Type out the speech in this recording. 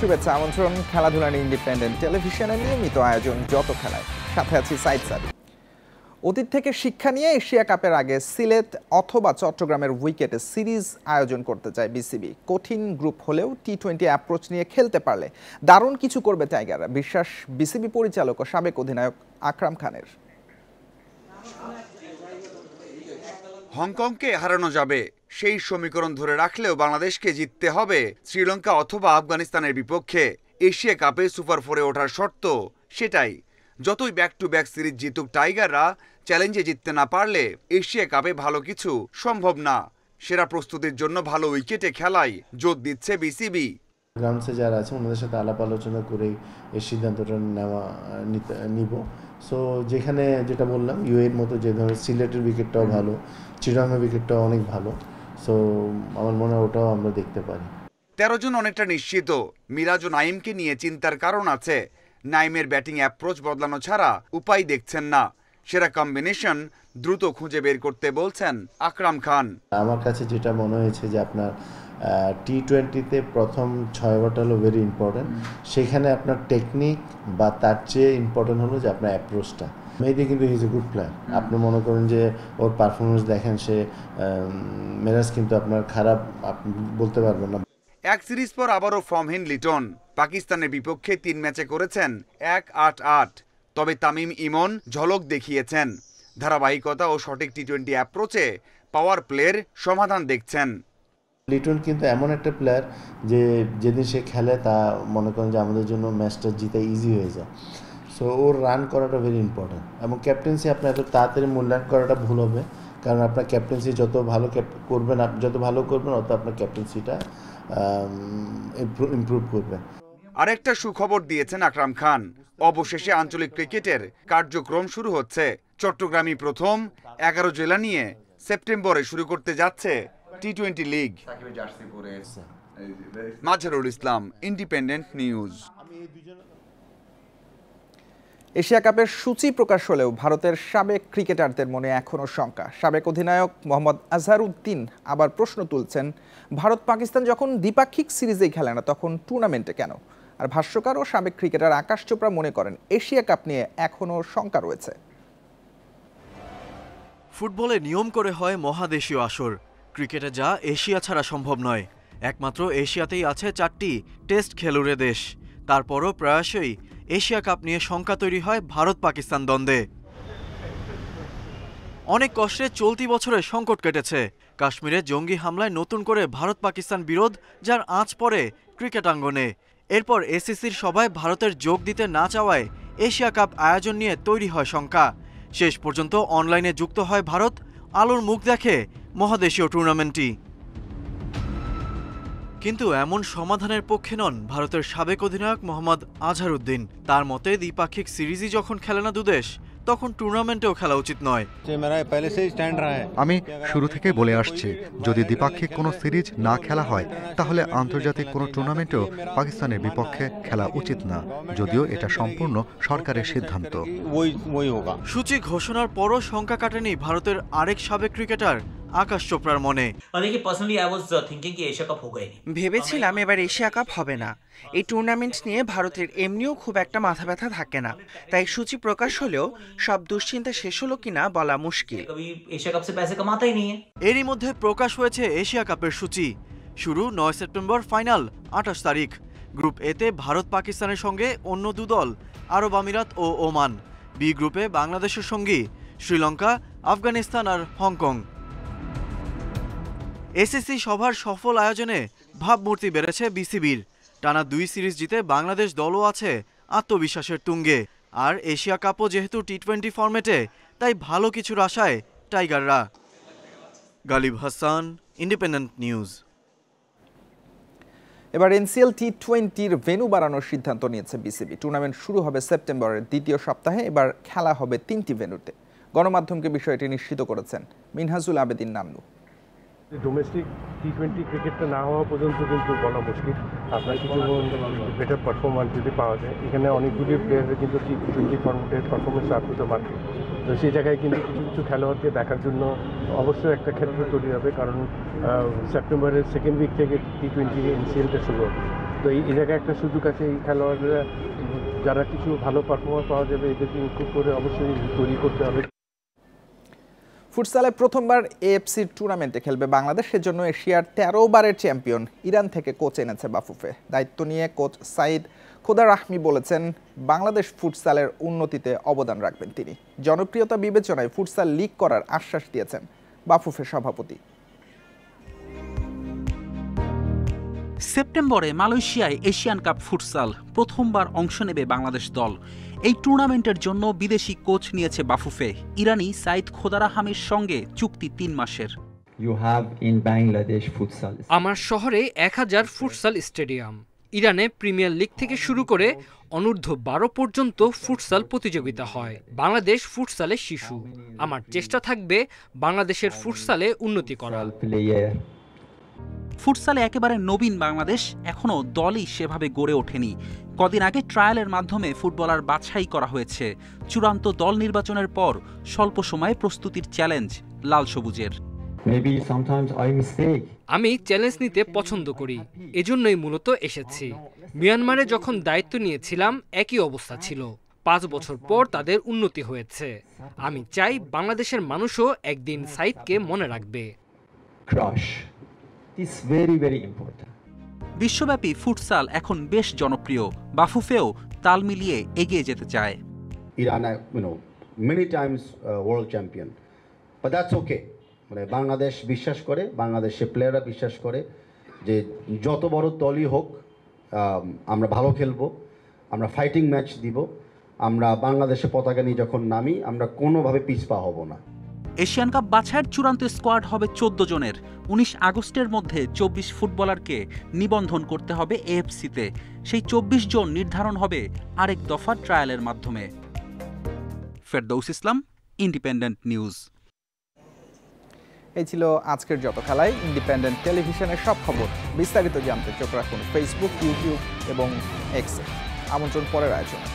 শুভেচ্ছা আমন্ত্রণ খেলাধুলার ইন্ডিপেন্ডেন্ট টেলিভিশনের নিয়মিত আয়োজন যত খেলায়, সাথে আছি সাইদ সাদি। অতীত থেকে শিক্ষা নিয়ে এশিয়া কাপের আগে সিলেট অথবা চট্টগ্রামের উইকেটে সিরিজ আয়োজন করতে চায় বিসিবি। কঠিন গ্রুপ হলেও টি-20 অ্যাপ্রোচ নিয়ে খেলতে পারলে দারুণ কিছু করবে টাইগাররা, বিশ্বাস বিসিবি পরিচালক ও সাবেক অধিনায়ক আকরাম খানের। হংকংকে হারানো যাবে সেই সমীকরণ ধরে রাখলেও বাংলাদেশকে জিততে হবে শ্রীলঙ্কা অথবা আফগানিস্তানের বিপক্ষে। এশিয়া কাপে সুপার ফোরে ওঠার শর্ত সেটাই। যতই ব্যাক টু ব্যাক সিরিজ জিতুক টাইগাররা, চ্যালেঞ্জে জিততে না পারলে এশিয়া কাপে ভালো কিছু সম্ভব না। সেরা প্রস্তুতির জন্য ভালো উইকেটে খেলায় জোর দিচ্ছে বিসিবি। গ্রাউন্ডসে যারা আছে ওনাদের সাথে আলাপ আলোচনা করেই এই সিদ্ধান্তটা নিব। সো যেখানে যেটা বললাম ইউএর মতো, যে ধরনের সিলেটের উইকেটটাও ভালো, চিটাগংয়ের উইকেটটাও অনেক ভালো। সো আমার মনে হয় ওটাও আমরা দেখতে পারি। 13 জন অনেকটা নিশ্চিত। মিরাজ ও নাইমকে নিয়ে চিন্তার কারণ আছে। নাইমের ব্যাটিং অ্যাপ্রোচ বদলানো ছাড়া উপায় দেখছেন না। সেরা কম্বিনেশন দ্রুত খুঁজে বের করতে বলছেন আকরাম খান। আমার কাছে যেটা মনে হয়েছে যে আপনার টি-20তে প্রথম 6 ওভারটা হলো ভেরি ইম্পর্টেন্ট। সেখানে আপনার টেকনিক বা তার চেয়ে ইম্পর্টেন্ট হলো যে আপনার অ্যাপ্রোচটা। মেহেদী কিন্তু হিজ এ গুড প্লেয়ার। আপনি মনে করেন যে ওর পারফরমেন্স দেখেন, সে মেরাজ কিন্তু আপনার খারাপ বলতে পারবেন না। এক সিরিজ পর আবারও ফর্মহীন লিটন। পাকিস্তানের বিপক্ষে 3 ম্যাচে করেছেন 1-8-8। তবে তামিম ইমন ঝলক দেখিয়েছেন। ধারাবাহিকতা ও সঠিক টি-20 অ্যাপ্রোচে পাওয়ার প্লের সমাধান দেখছেন। লিটন কিন্তু এমন একটা প্লেয়ার যে যেদিন সে খেলে তা মনে করেন যে আমাদের জন্য ম্যাচটা জিতে ইজি হয়ে যায়। সো ওর রান করাটা ভেরি ইম্পর্টেন্ট। এবং ক্যাপ্টেন্সি আপনার এত তাড়াতাড়ি মূল্যায়ন করাটা ভুল হবে, কারণ আপনার ক্যাপ্টেন্সি যত ভালো করবেন, অত আপনার ক্যাপ্টেন্সিটা ইমপ্রুভ করবে। আরেকটা সুখবর দিয়েছেন আকরাম খান। অবশেষে আঞ্চলিক ক্রিকেটের কার্যক্রম শুরু হচ্ছে। চট্টগ্রামই প্রথম 11 জেলা নিয়ে সেপ্টেম্বরে শুরু করতে যাচ্ছে টি-20 league. Mazharul Islam, independent news. Asia কাপের সূচি প্রকাশ হলেও ভারতের সাবেক ক্রিকেটারদের মনে এখনও শঙ্কা। সাবেক অধিনায়ক মোহাম্মদ আজহারউদ্দিন আবার প্রশ্ন তুলছেন, ভারত পাকিস্তান যখন দ্বিপাক্ষিক সিরিজেই খেলে না তখন টুর্নামেন্টে কেন? আর ভাষ্যকার ও সাবেক ক্রিকেটার আকাশ চোপড়া মনে করেন এশিয়া কাপ নিয়ে এখনও শঙ্কা রয়েছে। ফুটবলে নিয়ম করে হয় মহাদেশীয় আসর, ক্রিকেটে যা এশিয়া ছাড়া সম্ভব নয়। একমাত্র এশিয়াতেই আছে 4টি টেস্ট খেলুড়ে দেশ। তারপরও প্রায়শই এশিয়া কাপ নিয়ে শঙ্কা তৈরি হয় ভারত পাকিস্তান দ্বন্দ্বে। অনেক কষ্টে চলতি বছরে সংকট কেটেছে। কাশ্মীরে জঙ্গি হামলায় নতুন করে ভারত পাকিস্তান বিরোধ, যার আঁচ পড়ে ক্রিকেট আঙ্গনে। এরপর এসিসির সভায় ভারতের যোগ দিতে না চাওয়ায় এশিয়া কাপ আয়োজন নিয়ে তৈরি হয় শঙ্কা। শেষ পর্যন্ত অনলাইনে যুক্ত হয় ভারত, আলোর মুখ দেখে মহাদেশীয় টুর্নামেন্টটি। কিন্তু এমন সমাধানের পক্ষে নন ভারতের সাবেক অধিনায়ক মোহাম্মদ আজহারউদ্দিন। তার মতে দ্বিপাক্ষিক সিরিজই যখন খেলে না দুদেশ, তখন টুর্নামেন্টেও খেলা উচিত নয়। আমি শুরু থেকে বলে আসছি, যদি দ্বিপাক্ষিক কোনো সিরিজ না খেলা হয় তাহলে আন্তর্জাতিক কোনো টুর্নামেন্টেও পাকিস্তানের বিপক্ষে খেলা উচিত না, যদিও এটা সম্পূর্ণ সরকারের সিদ্ধান্ত। সূচি ঘোষণার পরও শঙ্কা কাটেনি ভারতের আরেক সাবেক ক্রিকেটার আকাশ চোপড়ার মনে। ভেবেছিলাম এবার এশিয়া কাপ হবে না। এই টুর্নামেন্ট নিয়ে ভারতের এমনিও খুব একটা মাথা ব্যথা থাকে না, তাই সূচি প্রকাশ হলেও সব দুশ্চিন্তা শেষ হলো কিনা বলা মুশকিল। এরই মধ্যে প্রকাশ হয়েছে এশিয়া কাপের সূচি। শুরু 9 সেপ্টেম্বর, ফাইনাল 28 তারিখ। গ্রুপ এতে ভারত পাকিস্তানের সঙ্গে অন্য 2 দল আরব আমিরাত ও ওমান। বি গ্রুপে বাংলাদেশের সঙ্গী শ্রীলঙ্কা, আফগানিস্তান আর হংকং। এসিসি সভার সফল আয়োজনে ভাবমূর্তি বেড়েছে বিসিবির। টানা 2 সিরিজ জিতে বাংলাদেশ দলও আছে আত্মবিশ্বাসের তুঙ্গে। আর এশিয়া কাপও যেহেতু টি-20 ফরম্যাটে, তাই ভালো কিছুর আশায় টাইগাররা। Galib Hasan, independent news. এবার এনসিএল টি-20-র ভেন্যু বাড়ানোর সিদ্ধান্ত নিয়েছে বিসিবি। টুর্নামেন্ট শুরু হবে সেপ্টেম্বরের দ্বিতীয় সপ্তাহে। এবার খেলা হবে 3টি ভেন্যুতে। গণমাধ্যমকে বিষয়টি নিশ্চিত করেছেন মিনহাজুল আবেদিন নান্নু। ডোমেস্টিক টি-20 ক্রিকেটটা না হওয়া পর্যন্ত কিন্তু বলা মুশকিল। আপনার কিছু বেটার পারফরমেন্স যদি পাওয়া যায়, এখানে অনেকগুলি প্লেয়ারের কিন্তু টি-20 ফর্মেটের পারফরমেন্স আপ্লুত মাত্র। তো সেই জায়গায় কিন্তু কিছু কিছু খেলোয়াড়কে দেখার জন্য অবশ্যই একটা ক্ষেত্র তৈরি হবে, কারণ সেপ্টেম্বরের 2nd উইক থেকে টি-20 এনসিএলটা শুরু হবে। তো এই জায়গায় একটা সুযোগ আছে, এই খেলোয়াড়রা যারা কিছু ভালো পারফরমেন্স পাওয়া যাবে এদেরকে ইমপ্রুভ করে অবশ্যই তৈরি করতে হবে। ফুটসালে প্রথমবার এএফসি টুর্নামেন্টে খেলবে বাংলাদেশ, সেজন্য এশিয়ার 13 বারের চ্যাম্পিয়ন ইরান থেকে কোচ এনেছে বাফুফে। দায়িত্ব নিয়ে কোচ সাইদ খোদা রাহমি বলেছেন বাংলাদেশ ফুটসালের উন্নতিতে অবদান রাখবেন তিনি। জনপ্রিয়তা বিবেচনায় ফুটসাল লিগ করার আশ্বাস দিয়েছেন বাফুফে সভাপতি। সেপ্টেম্বরে মালয়েশিয়ায় এশিয়ান কাপ ফুটসাল প্রথমবার অংশ নেবে বাংলাদেশ দল। এই টুর্নামেন্টের জন্য বিদেশি কোচ নিয়েছে বাফুফে। ইরানি সাইদ খোদা রাহমির সঙ্গে চুক্তি 3 মাসের। আমার শহরে 1000 ফুটসাল স্টেডিয়াম। ইরানে প্রিমিয়ার লিগ থেকে শুরু করে অনূর্ধ্ব 12 পর্যন্ত ফুটসাল প্রতিযোগিতা হয়। বাংলাদেশ ফুটসালে শিশু। আমার চেষ্টা থাকবে বাংলাদেশের ফুটসালে উন্নতি করা। ফুটসালে একেবারে নবীন বাংলাদেশ, এখনও দলই সেভাবে গড়ে ওঠেনি। কদিন আগে ট্রায়ালের মাধ্যমে ফুটবলার বাছাই করা হয়েছে। চূড়ান্ত দল নির্বাচনের পর স্বল্প সময়ে প্রস্তুতির চ্যালেঞ্জ লাল সবুজের। আমি চ্যালেঞ্জ নিতে পছন্দ করি, এজন্যই মূলত এসেছি। মিয়ানমারে যখন দায়িত্ব নিয়েছিলাম একই অবস্থা ছিল। 5 বছর পর তাদের উন্নতি হয়েছে। আমি চাই বাংলাদেশের মানুষও একদিন সাইদকে মনে রাখবে। বিশ্বব্যাপী ফুটসাল এখন বেশ জনপ্রিয়। বাফুফেও তাল মিলিয়ে এগিয়ে যেতে চায়। Iran many times world champion, but that's okay. মানে বাংলাদেশ বিশ্বাস করে, বাংলাদেশের প্লেয়াররা বিশ্বাস করে যে যত বড় দলই হোক আমরা ভালো খেলবো, আমরা ফাইটিং ম্যাচ দিব, আমরা বাংলাদেশের পতাকা নিয়ে যখন নামি আমরা কোনোভাবে পিছপা হব না। এশিয়ান কাপ বাছাইয়ের চূড়ান্ত স্কোয়াড হবে 14 জনের। 19 আগস্টের মধ্যে 24 ফুটবলারকে নিবন্ধন করতে হবে এএফসিতে। সেই 24 জন নির্ধারণ হবে আরেক দফা ট্রায়ালের মাধ্যমে। ফেরদৌস ইসলাম, ইন্ডিপেন্ডেন্ট নিউজ। এই ছিল আজকের যত খেলায় ইন্ডিপেন্ডেন্ট টেলিভিশনের সব খবর। বিস্তারিত জানতে চোখ রাখুন ফেসবুক, ইউটিউব এবং এক্সে। আমন্ত্রণ পরের আয়োজনে।